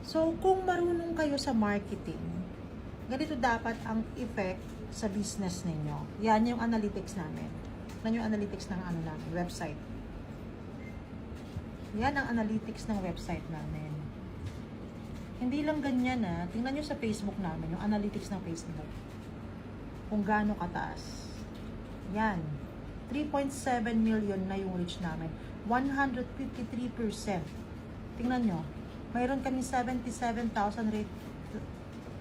So, kung marunong kayo sa marketing, ganito dapat ang effect sa business ninyo. Yan yung analytics namin. Yan yung analytics ng namin, website. Yan ang analytics ng website namin. Hindi lang ganyan tingnan nyo sa Facebook namin, yung analytics ng Facebook. Kung gaano kataas. Yan. 3.7 million na yung reach namin. 153%. Tingnan nyo. Mayroon kami 77,000 rate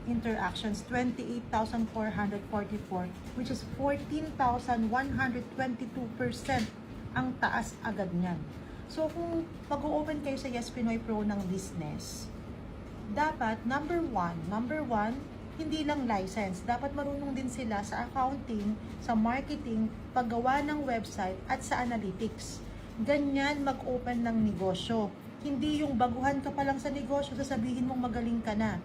interactions, 28,444, which is 14,122% ang taas agad niyan. So, kung mag-open kayo sa Yes Pinoy Pro ng business, dapat, number one, hindi lang license. Dapat marunong din sila sa accounting, sa marketing, paggawa ng website, at sa analytics. Ganyan mag-open ng negosyo. Hindi yung baguhan ka pa lang sa negosyo, sasabihin mong magaling ka na.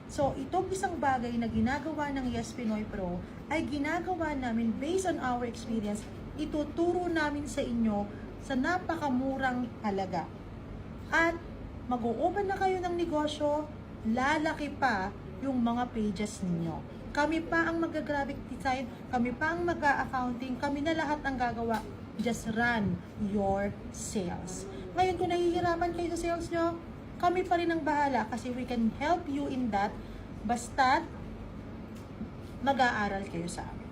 So, itong isang bagay na ginagawa ng Yes Pinoy Pro ay ginagawa namin based on our experience. Ituturo namin sa inyo sa napakamurang halaga. At mag-o-open na kayo ng negosyo, lalaki pa yung mga pages ninyo. Kami pa ang mag-graphic design, kami pa ang mag-accounting, kami na lahat ang gagawa. Just run your sales. Ngayon, kung nahihirapan kayo sa sales nyo, kami pa rin ang bahala kasi we can help you in that basta't mag-aaral kayo sa amin.